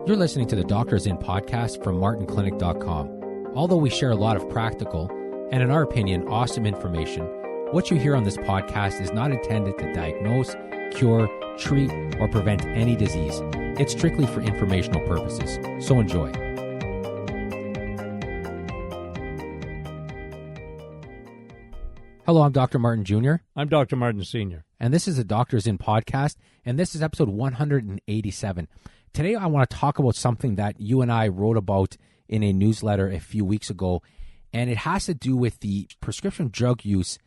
You're listening to the Doctors In podcast from martinclinic.com. Although we share a lot of practical and, in our opinion, awesome information, what you hear on this podcast is not intended to diagnose, cure, treat, or prevent any disease. It's strictly for informational purposes. So enjoy. Hello, I'm Dr. Martin Jr. I'm Dr. Martin Sr. And this is the Doctors In podcast, and this is episode 187. Today, I want to talk about something that you and I wrote about in a newsletter a few weeks ago, and it has to do with the prescription drug use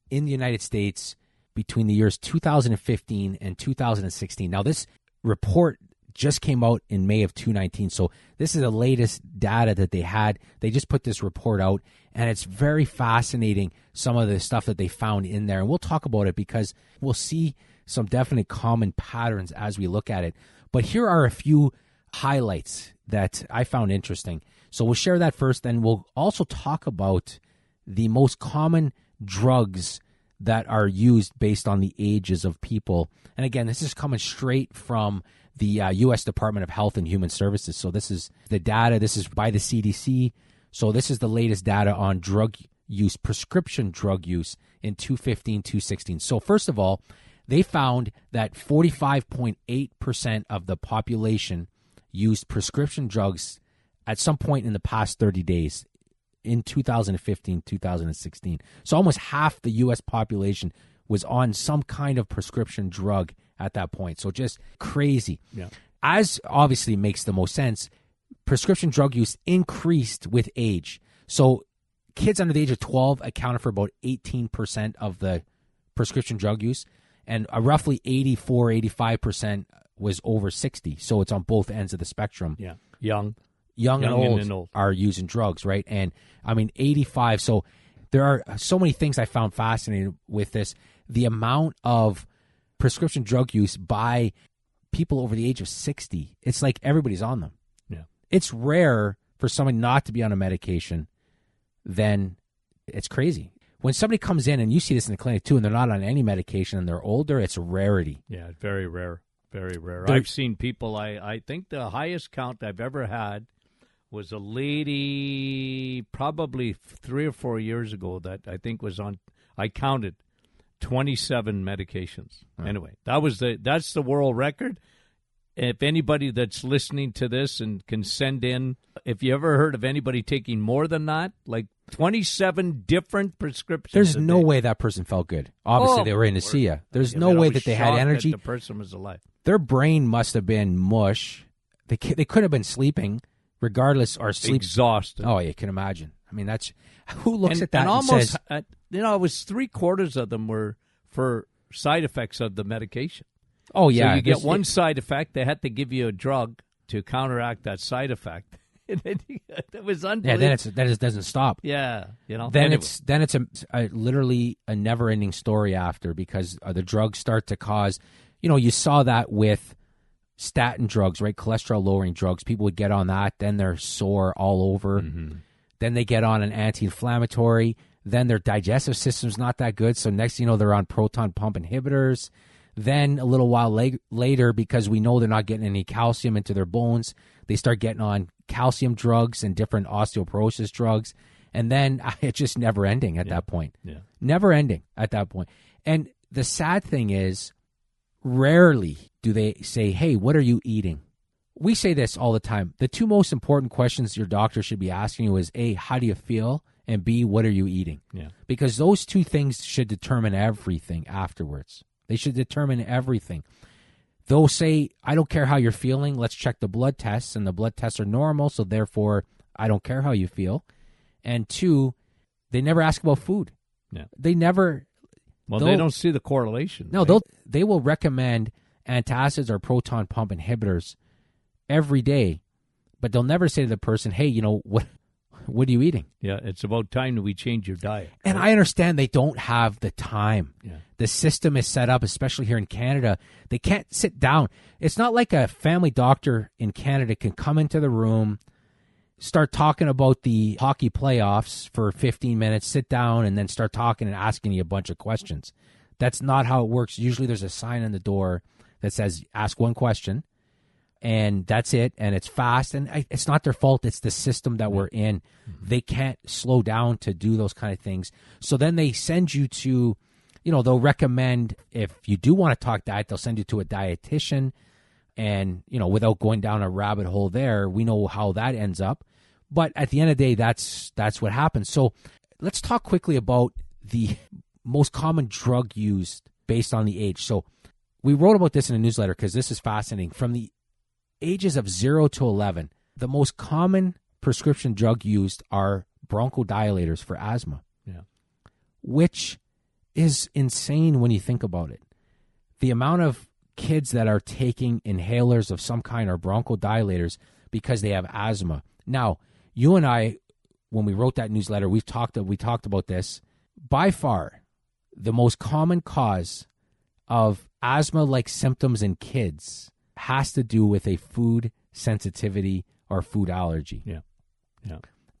in the United States between the years 2015 and 2016. Now, this report just came out in May of 2019, so this is the latest data that they had. They just put this report out, and it's very fascinating, some of the stuff that they found in there. And we'll talk about it because we'll see some definite common patterns as we look at it. But here are a few highlights that I found interesting. So we'll share that first, then we'll also talk about the most common drugs that are used based on the ages of people. And again, this is coming straight from the U.S. Department of Health and Human Services. So this is the data. This is by the CDC. So this is the latest data on drug use, prescription drug use in 2015, 2016. So first of all, they found that 45.8% of the population used prescription drugs at some point in the past 30 days in 2015, 2016. So almost half the U.S. population was on some kind of prescription drug at that point. So just crazy. Yeah. As obviously makes the most sense, prescription drug use increased with age. So kids under the age of 12 accounted for about 18% of the prescription drug use, and roughly 85% was over 60. So it's on both ends of the spectrum. Yeah, young and old are using drugs, right? And I mean, 85. So there are so many things I found fascinating with this. The amount of prescription drug use by people over the age of 60, it's like everybody's on them. Yeah. It's rare for someone not to be on a medication. Then it's crazy. When somebody comes in, and you see this in the clinic too, and they're not on any medication and they're older, it's a rarity. Yeah, very rare. Very rare. I've seen people, I think the highest count I've ever had was a lady probably 3 or 4 years ago that I think was on, I counted 27 medications. Anyway, that's the world record. If anybody that's listening to this and can send in, if you ever heard of anybody taking more than that, like 27 different prescriptions. There's no way that person felt good. Obviously, they were in to see you. There's no way that they had energy. That the person was alive. Their brain must have been mush. They could have been sleeping, regardless, or sleep exhausted. Oh, you can imagine. I mean, that's who looks at that and almost says, it was 3/4 of them were for side effects of the medication. Oh yeah, so you get one side effect. They had to give you a drug to counteract that side effect. It was unbelievable. Yeah, then it doesn't stop. Yeah, Then it's literally a never-ending story after, because the drugs start to cause. You saw that with statin drugs, right? Cholesterol-lowering drugs. People would get on that, then they're sore all over. Mm-hmm. Then they get on an anti-inflammatory. Then their digestive system's not that good. So next thing you know, they're on proton pump inhibitors. Then a little while later, because we know they're not getting any calcium into their bones, they start getting on calcium drugs and different osteoporosis drugs. And then it's just never ending at that point. Yeah. Never ending at that point. And the sad thing is, rarely do they say, hey, what are you eating? We say this all the time. The two most important questions your doctor should be asking you is, A, how do you feel? And B, what are you eating? Yeah. Because those two things should determine everything afterwards. They should determine everything. They'll say, I don't care how you're feeling. Let's check the blood tests. And the blood tests are normal, so therefore, I don't care how you feel. And two, they never ask about food. Yeah. They never. Well, they don't see the correlation. No, right? they will recommend antacids or proton pump inhibitors every day, but they'll never say to the person, hey, what are you eating? Yeah, it's about time that we change your diet. Right? And I understand they don't have the time. Yeah. The system is set up, especially here in Canada. They can't sit down. It's not like a family doctor in Canada can come into the room, start talking about the hockey playoffs for 15 minutes, sit down, and then start talking and asking you a bunch of questions. That's not how it works. Usually there's a sign on the door that says, ask one question. and that's it, and it's fast, and it's not their fault. It's the system that we're in. They can't slow down to do those kind of things. So then they send you to, they'll recommend, if you do want to talk diet, they'll send you to a dietitian, and, without going down a rabbit hole there, we know how that ends up. But at the end of the day, that's what happens. So let's talk quickly about the most common drug used based on the age. So we wrote about this in a newsletter because this is fascinating. From the ages of 0 to 11, the most common prescription drug used are bronchodilators for asthma, which is insane when you think about it. The amount of kids that are taking inhalers of some kind or bronchodilators because they have asthma. Now, you and I, when we wrote that newsletter, we talked about this. By far, the most common cause of asthma-like symptoms in kids has to do with a food sensitivity or food allergy. Yeah.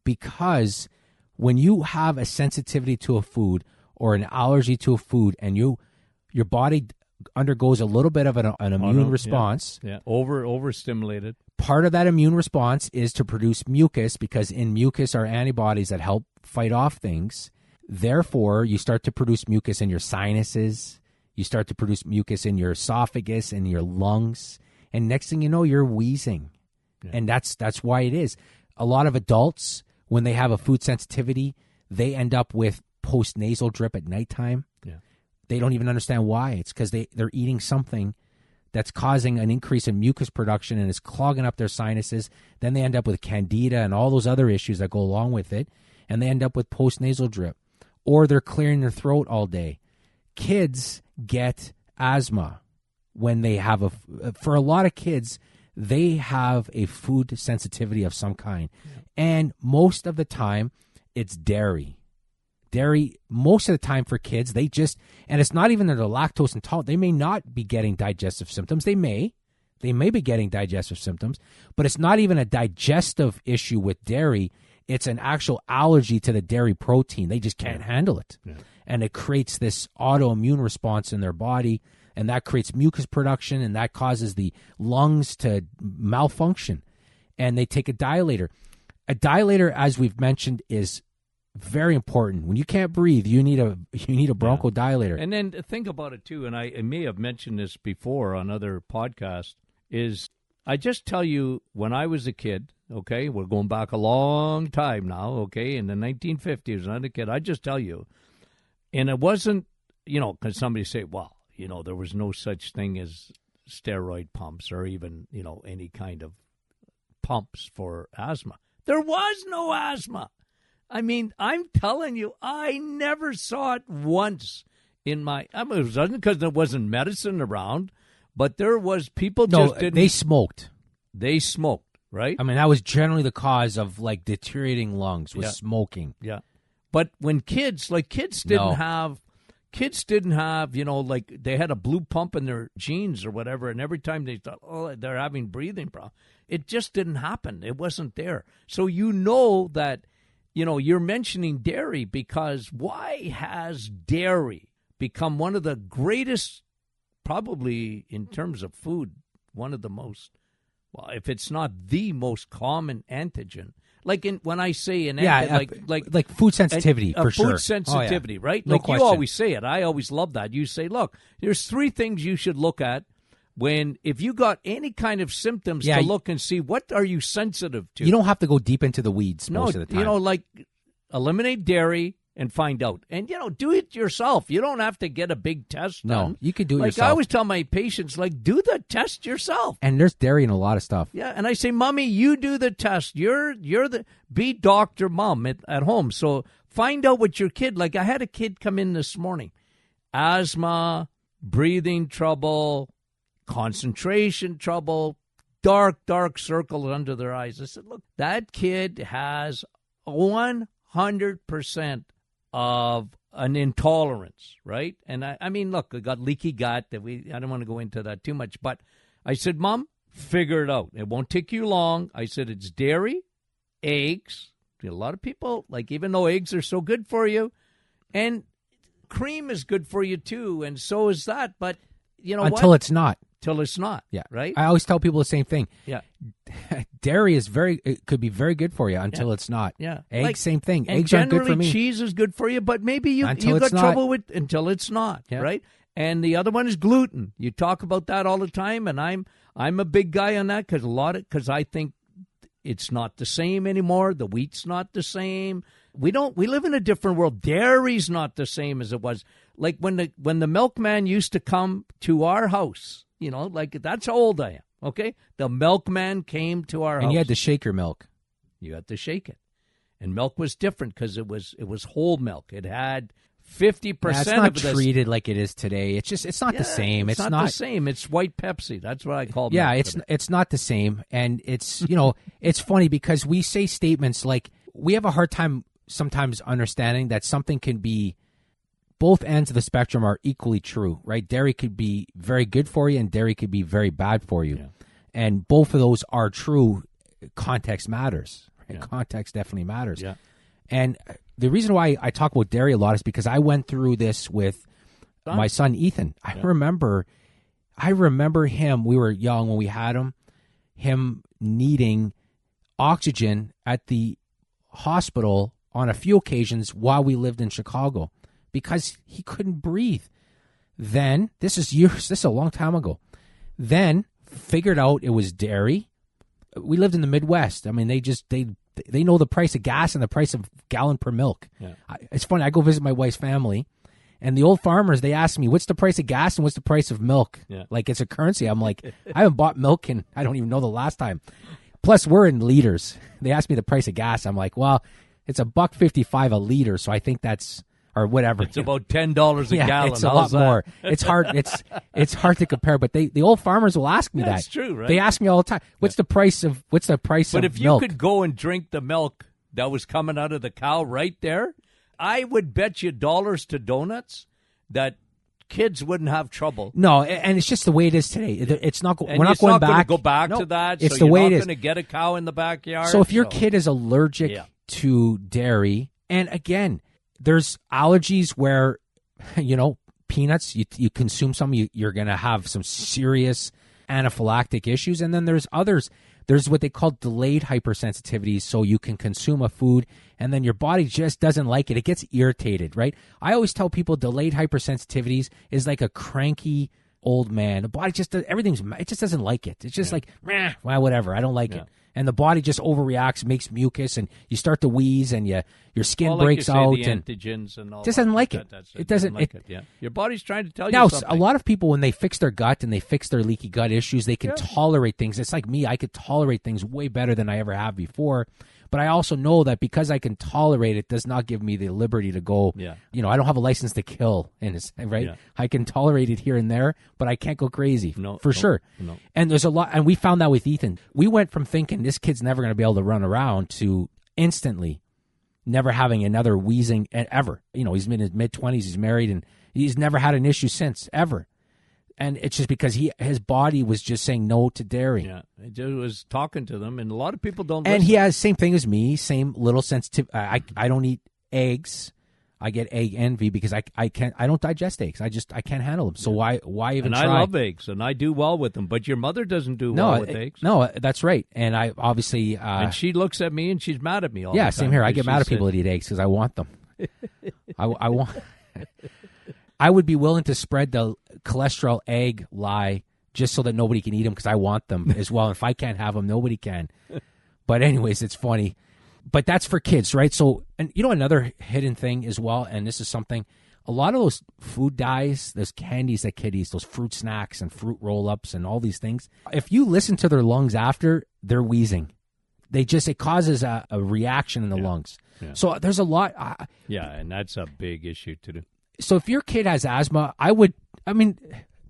Because when you have a sensitivity to a food or an allergy to a food, and your body undergoes a little bit of an immune response. Yeah. Overstimulated. Part of that immune response is to produce mucus, because in mucus are antibodies that help fight off things. Therefore, you start to produce mucus in your sinuses. You start to produce mucus in your esophagus and your lungs. And next thing you know, you're wheezing. Yeah. And that's why it is. A lot of adults, when they have a food sensitivity, they end up with post-nasal drip at nighttime. Yeah. They don't even understand why. It's because they're eating something that's causing an increase in mucus production and is clogging up their sinuses. Then they end up with candida and all those other issues that go along with it. And they end up with post-nasal drip. Or they're clearing their throat all day. Kids get asthma when they have for a lot of kids, they have a food sensitivity of some kind. Yeah. And most of the time, it's dairy. Dairy, most of the time for kids, and it's not even that they're lactose intolerant. They may not be getting digestive symptoms. They may be getting digestive symptoms, but it's not even a digestive issue with dairy. It's an actual allergy to the dairy protein. They just can't handle it. Yeah. And it creates this autoimmune response in their body, and that creates mucus production, and that causes the lungs to malfunction. And they take a dilator. A dilator, as we've mentioned, is very important. When you can't breathe, you need a bronchodilator. And then think about it too, and I may have mentioned this before on other podcasts, is I just tell you, when I was a kid, okay, we're going back a long time now, okay, in the 1950s, when I was a kid, I just tell you, and it wasn't, because somebody say, well, there was no such thing as steroid pumps or even, any kind of pumps for asthma. There was no asthma. I mean, I'm telling you, I never saw it once it wasn't because there wasn't medicine around, but there was people just didn't. They smoked. They smoked, right? I mean, that was generally the cause of, deteriorating lungs, was smoking. Yeah. But when kids didn't have, they had a blue pump in their jeans or whatever, and every time they thought, oh, they're having breathing problems, it just didn't happen. It wasn't there. So that, you're mentioning dairy because why has dairy become one of the greatest, probably in terms of food, one of the most, well, if it's not the most common antigen, when I say an antigen, like food sensitivity, for sure. Food sensitivity, right? No question. You always say it. I always love that. You say, look, there's 3 things you should look at if you got any kind of symptoms to look and see what are you sensitive to. You don't have to go deep into the weeds most of the time. Eliminate dairy and find out. And, do it yourself. You don't have to get a big test done. No, you can do it yourself. I always tell my patients, do the test yourself. And there's dairy in a lot of stuff. Yeah, and I say, Mommy, you do the test. Be Dr. Mom at home. So find out what your kid, I had a kid come in this morning. Asthma, breathing trouble, concentration trouble, dark circles under their eyes. I said, look, that kid has 100% of an intolerance, right? And I mean, look, I got leaky gut. I don't want to go into that too much, but I said, Mom, figure it out. It won't take you long. I said, it's dairy, eggs. A lot of people, even though eggs are so good for you, and cream is good for you too, and so is that, but until it's not. till it's not. Yeah. Right? I always tell people the same thing. Yeah. Dairy it could be very good for you until it's not. Yeah. Eggs, same thing. And Eggs aren't good for generally me. cheese is good for you, but maybe you Until got it's not. trouble with until it's not, Yeah. right? And the other one is gluten. You talk about that all the time, and I'm a big guy on that because I think it's not the same anymore. The wheat's not the same. We live in a different world. Dairy's not the same as it was. Like when the milkman used to come to our house, like that's how old I am. Okay, the milkman came to our house, And you had to shake your milk. You had to shake it, and milk was different because it was whole milk. It had 50% It's not of this. treated like it is today. It's not the same. It's not the same. It's white Pepsi. That's what I call. Yeah, milk it's today. it's not the same, and it's it's funny because we say statements like we have a hard time sometimes understanding that something can be both ends of the spectrum are equally true, right? Dairy could be very good for you, and dairy could be very bad for you, and both of those are true. Context matters. Right? Yeah. Context definitely matters. Yeah. And the reason why I talk about dairy a lot is because I went through this with my son Ethan. I remember him. We were young when we had him needing oxygen at the hospital on a few occasions while we lived in Chicago because he couldn't breathe. Then this is a long time ago. Then figured out it was dairy. We lived in the Midwest. I mean, they know the price of gas and the price of gallon per milk. Yeah. It's funny. I go visit my wife's family, and the old farmers, they ask me, what's the price of gas and what's the price of milk? Yeah. Like it's a currency. I'm like, I haven't bought milk and I don't even know the last time. Plus, we're in liters. They asked me the price of gas. I'm like, well, it's $1.55 a liter, so I think that's or whatever. It's about $10 a gallon. It's a lot more. It's hard. It's hard to compare. But the old farmers will ask me that. That's true, right? They ask me all the time. What's the price of But milk? if you could go and drink the milk that was coming out of the cow right there, I would bet you dollars to donuts that kids wouldn't have trouble. No, and it's just the way it is today. It's not. And We're not going back. Go back No, to that. It's so the way you're it not is. going to get a cow in the backyard. So if your kid is allergic to dairy, and again, there's allergies where, peanuts, you consume some, you're going to have some serious anaphylactic issues. And then there's others. There's what they call delayed hypersensitivities. So you can consume a food and then your body just doesn't like it. It gets irritated, right? I always tell people delayed hypersensitivities is like a cranky old man. The body just it just doesn't like it. It's just like, well, whatever. I don't like it. And the body just overreacts, makes mucus, and you start to wheeze, and your skin breaks out. The and antigens and all just doesn't like that. it. It doesn't like it. Yeah, your body's trying to tell you now, something. a lot of people, when they fix their gut and they fix their leaky gut issues, they can tolerate things. It's like me. I could tolerate things way better than I ever have before. But I also know that because I can tolerate it does not give me the liberty to go, I don't have a license to kill, right? Yeah. I can tolerate it here and there, but I can't go crazy, sure. No. And there's a lot, and we found that with Ethan. We went from thinking this kid's never going to be able to run around to instantly never having another wheezing ever. He's in his mid-20s, he's married, and he's never had an issue since, ever. And it's just because his body was just saying no to dairy. Yeah, it just was talking to them, and a lot of people don't. And listen. he has same thing as me, same little sensitive. I don't eat eggs. I get egg envy because I don't digest eggs. I can't handle them. So why even and try? I love eggs, and I do well with them. But your mother doesn't do well with eggs. No, that's right. And I obviously and she looks at me and she's mad at me all the time. Yeah, same here. I get mad at people that eat eggs because I want them. I want. I would be willing to spread the cholesterol egg lie just so that nobody can eat them because I want them as well. If I can't have them, nobody can. But anyways, it's funny. But that's for kids, right? So, and another hidden thing as well, and this is something, a lot of those food dyes, those candies that kids eat, those fruit snacks and fruit roll-ups and all these things, if you listen to their lungs after, they're wheezing. It causes a reaction in the lungs. Yeah. So there's a lot. And that's a big issue to do. So if your kid has asthma,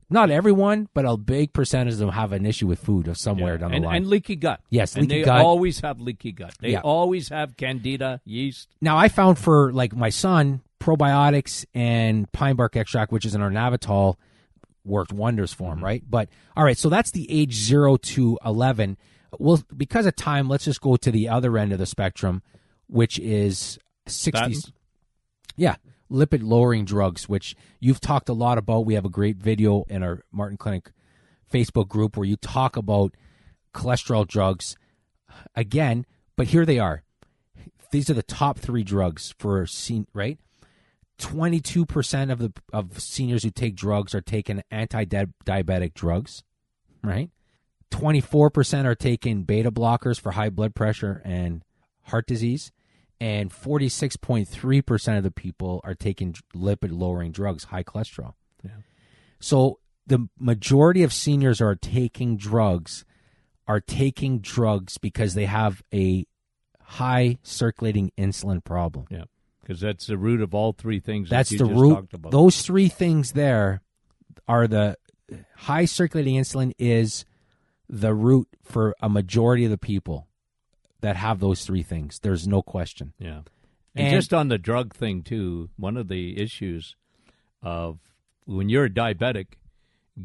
not everyone, but a big percentage of them have an issue with food or somewhere down the line. And leaky gut. Yes, leaky gut. They always have leaky gut. They always have candida, yeast. Now, I found for, like, my son, probiotics and pine bark extract, which is an ornavitol, worked wonders for him, right? But, all right, so that's the age 0 to 11. Well, because of time, let's just go to the other end of the spectrum, which is 60s. Statins? Yeah. Lipid-lowering drugs, which you've talked a lot about. We have a great video in our Martin Clinic Facebook group where you talk about cholesterol drugs again, but here they are. These are the top 3 drugs for right? 22% of seniors who take drugs are taking anti-diabetic drugs, right? 24% are taking beta blockers for high blood pressure and heart disease, and 46.3% of the people are taking lipid-lowering drugs, high cholesterol. Yeah. So the majority of seniors are taking drugs because they have a high circulating insulin problem. Yeah, because that's the root of all 3 things that's that you the just root. talked about. Those 3 things there are the high circulating insulin is the root for a majority of the people that have those 3 things. There's no question. Yeah. And just on the drug thing, too, one of the issues of when you're a diabetic,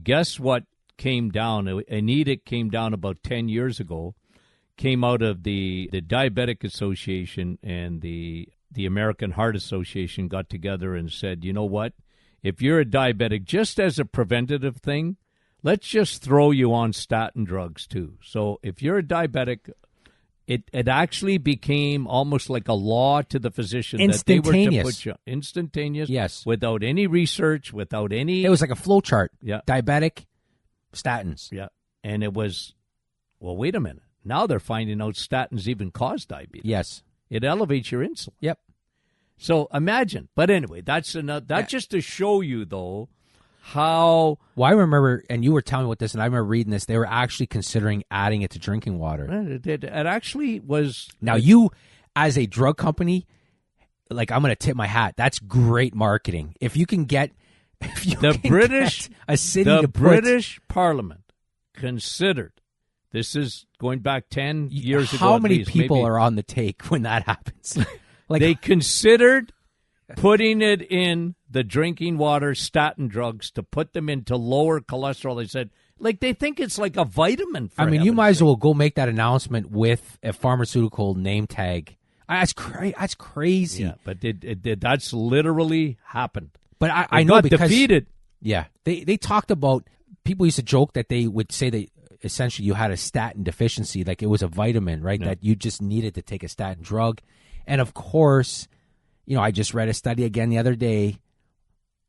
guess what came down? An edict came down about 10 years ago, came out of the Diabetic Association and the American Heart Association got together and said, you know what? If you're a diabetic, just as a preventative thing, let's just throw you on statin drugs, too. So if you're a diabetic, it actually became almost like a law to the physician that they were to put you instantaneous, yes, without any research, without any. It was like a flow chart. Yeah, diabetic, statins. Yeah, and it was. Well, wait a minute. Now they're finding out statins even cause diabetes. Yes, it elevates your insulin. Yep. So imagine. But anyway, that's enough. That's just to show you, though, how. Well, I remember, and you were telling me about this, and I remember reading this. They were actually considering adding it to drinking water. It actually was. Now, you, as a drug company, like, I'm going to tip my hat. That's great marketing. If you can get, a city the to British Parliament considered. This is going back 10 years ago. How many least, people maybe. are on the take when that happens? Like, they considered putting it in the drinking water statin drugs to put them into lower cholesterol. They said, like, they think it's like a vitamin. For you might as well go make that announcement with a pharmaceutical name tag. That's crazy. Yeah, but that's literally happened. But I know because defeated. Yeah, they talked about. People used to joke that they would say that essentially you had a statin deficiency, like it was a vitamin, right? Yeah. That you just needed to take a statin drug. And of course, I just read a study again the other day.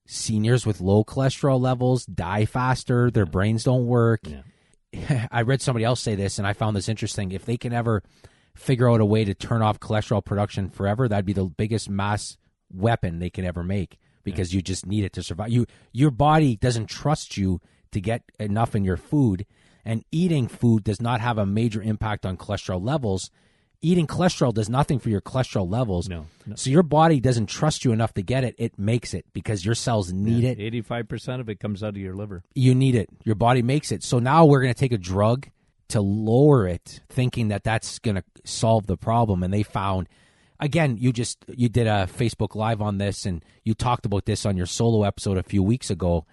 Seniors with low cholesterol levels die faster. Their brains don't work. Yeah. I read somebody else say this, and I found this interesting. If they can ever figure out a way to turn off cholesterol production forever, that'd be the biggest mass weapon they can ever make, because you just need it to survive. Your body doesn't trust you to get enough in your food, and eating food does not have a major impact on cholesterol levels. Eating cholesterol does nothing for your cholesterol levels. No. So your body doesn't trust you enough to get it. It makes it because your cells need it. 85% of it comes out of your liver. You need it. Your body makes it. So now we're going to take a drug to lower it, thinking that that's going to solve the problem. And they found, again, you did a Facebook Live on this, and you talked about this on your solo episode a few weeks ago,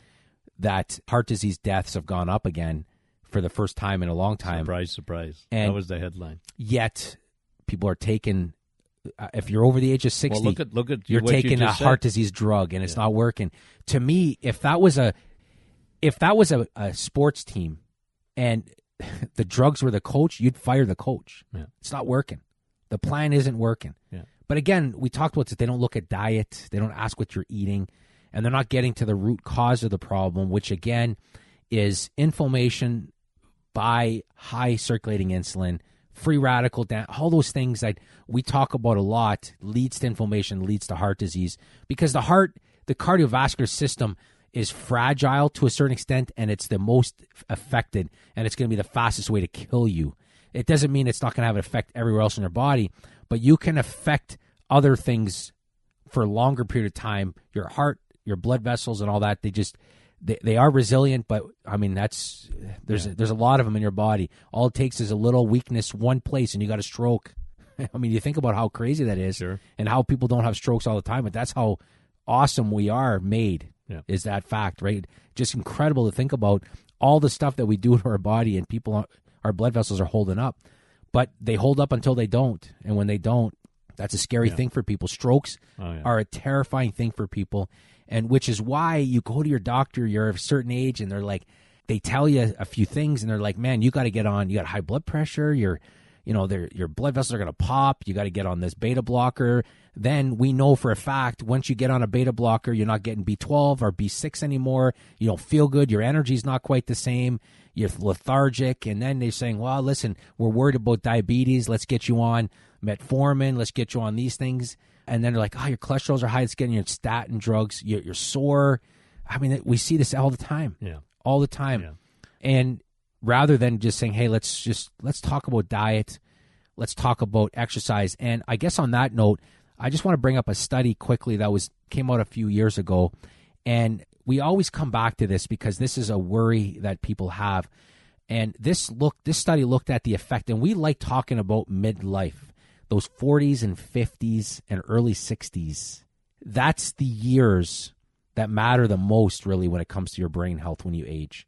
that heart disease deaths have gone up again for the first time in a long time. Surprise, surprise. And that was the headline. Yet people are taking, if you're over the age of 60, well, look at you're taking a heart disease drug, and it's not working. To me, if that was a sports team and the drugs were the coach, you'd fire the coach. Yeah. It's not working. The plan isn't working. Yeah. But again, we talked about this. They don't look at diet. They don't ask what you're eating. And they're not getting to the root cause of the problem, which, again, is inflammation by high circulating insulin, free radical, all those things that we talk about a lot leads to inflammation, leads to heart disease. Because the cardiovascular system is fragile to a certain extent, and it's the most affected, and it's going to be the fastest way to kill you. It doesn't mean it's not going to have an effect everywhere else in your body, but you can affect other things for a longer period of time. Your heart, your blood vessels, and all that, they are resilient, but there's a lot of them in your body. All it takes is a little weakness one place, and you got a stroke. You think about how crazy that is, sure, and how people don't have strokes all the time, but that's how awesome we are made. Yeah. Is that fact, right? Just incredible to think about all the stuff that we do to our body, and our blood vessels are holding up, but they hold up until they don't, and when they don't, that's a scary thing for people. Strokes are a terrifying thing for people, and which is why you go to your doctor, you're of a certain age, and they're like, they tell you a few things, and they're like, man, you got to get on. You got high blood pressure. Your blood vessels are going to pop. You got to get on this beta blocker. Then we know for a fact, once you get on a beta blocker, you're not getting B12 or B6 anymore. You don't feel good. Your energy's not quite the same. You're lethargic. And then they're saying, well, listen, we're worried about diabetes. Let's get you on metformin. Let's get you on these things. And then they're like, oh, your cholesterols are high. It's getting your statin drugs. You're sore. I mean, we see this all the time. Yeah. All the time. Yeah. And rather than just saying, hey, let's talk about diet. Let's talk about exercise. And I guess on that note, I just want to bring up a study quickly that came out a few years ago. And we always come back to this because this is a worry that people have. And this study looked at the effect, and we like talking about midlife, those 40s and 50s and early 60s. That's the years that matter the most, really, when it comes to your brain health when you age.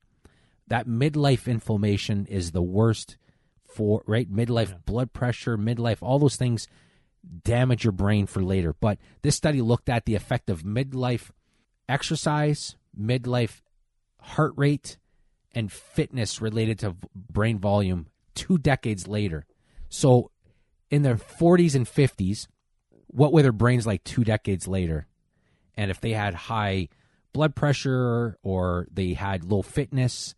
That midlife inflammation is the worst for, right? Midlife blood pressure, midlife, all those things damage your brain for later. But this study looked at the effect of midlife exercise, midlife heart rate, and fitness related to brain volume 2 decades later. So in their 40s and 50s, what were their brains like 2 decades later? And if they had high blood pressure or they had low fitness,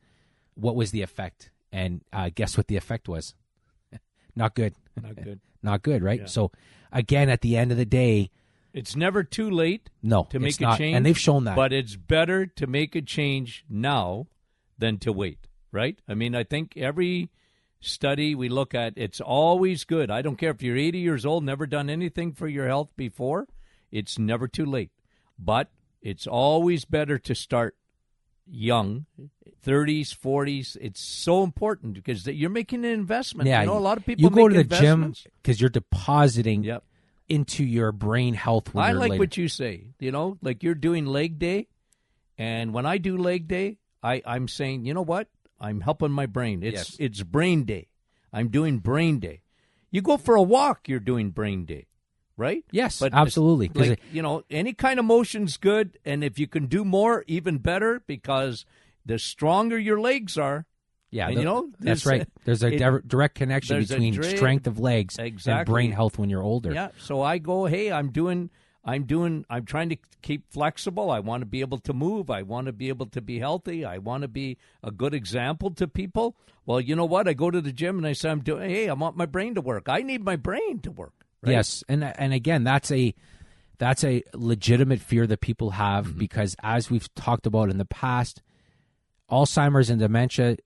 what was the effect? And guess what the effect was? Not good. Not good. Not good, right? Yeah. So, again, at the end of the day, it's never too late to make a not. change. And they've shown that. But it's better to make a change now than to wait, right? I mean, I think every study we look at, it's always good. I don't care if you're 80 years old, never done anything for your health before. It's never too late. But it's always better to start young, 30s, 40s. It's so important because you're making an investment. Yeah, a lot of people you go make to the gym investments. because you're depositing Yep. into your brain health. When I you're like later. what you say. Like you're doing leg day, and when I do leg day, I'm saying, you know what? I'm helping my brain. It's brain day. I'm doing brain day. You go for a walk, you're doing brain day. Right? Yes, but absolutely. Like, any kind of motion's good, and if you can do more, even better, because the stronger your legs are. Yeah, and, that's right. There's a direct connection between strength of legs and brain health when you're older. Yeah. So I go, hey, I'm trying to keep flexible. I want to be able to move. I want to be able to be healthy. I want to be a good example to people. Well, you know what? I go to the gym and I say, I want my brain to work. I need my brain to work. Right? Yes, and again, that's a legitimate fear that people have because, as we've talked about in the past, Alzheimer's and dementia,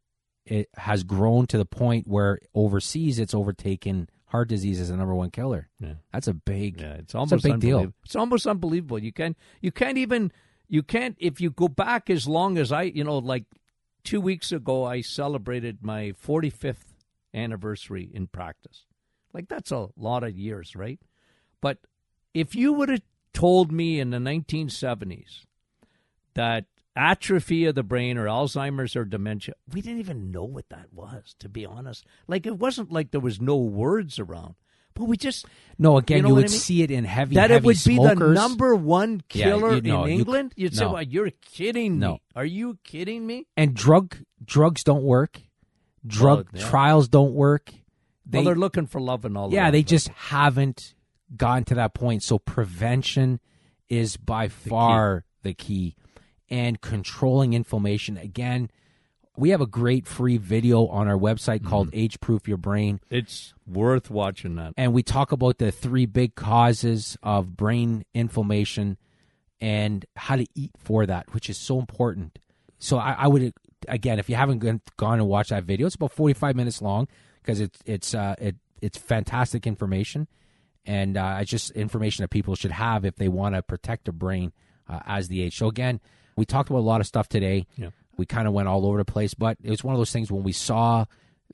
it has grown to the point where overseas it's overtaken heart disease as the number one killer. Yeah. That's a big, it's almost a big deal. It's almost unbelievable. You can't if you go back as long as like 2 weeks ago, I celebrated my 45th anniversary in practice. Like, that's a lot of years, right? But if you would have told me in the 1970s that atrophy of the brain or Alzheimer's or dementia, we didn't even know what that was, to be honest. Like, it wasn't like there was no words around. But we just... No, again, you would see it in heavy that heavy it would smokers. Be the number one killer in England? You'd say, no. well, you're kidding me. No. Are you kidding me? And drugs don't work. Trials don't work. They're looking for love and all that. Yeah, they just haven't gotten to that point. So prevention is by far the key. And controlling inflammation. Again, we have a great free video on our website called Age Proof Your Brain. It's worth watching that. And we talk about the 3 big causes of brain inflammation and how to eat for that, which is so important. So I would, again, if you haven't gone and watched that video, it's about 45 minutes long. Because it's fantastic information, and it's just information that people should have if they want to protect their brain as they age. So again, we talked about a lot of stuff today. Yeah. We kind of went all over the place, but it was one of those things when we saw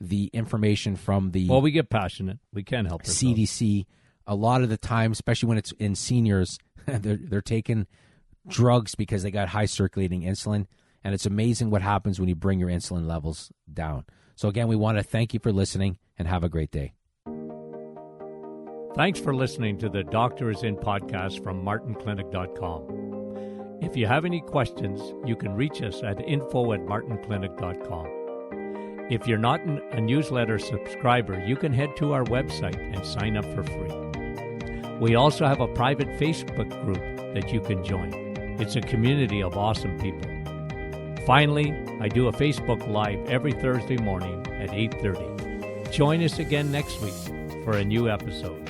the information from the we get passionate. We can't help ourselves. CDC. A lot of the time, especially when it's in seniors, they're taking drugs because they got high circulating insulin, and it's amazing what happens when you bring your insulin levels down. So again, we want to thank you for listening and have a great day. Thanks for listening to the Doctor Is In podcast from martinclinic.com. If you have any questions, you can reach us at info@martinclinic.com. If you're not a newsletter subscriber, you can head to our website and sign up for free. We also have a private Facebook group that you can join. It's a community of awesome people. Finally, I do a Facebook Live every Thursday morning at 8:30. Join us again next week for a new episode.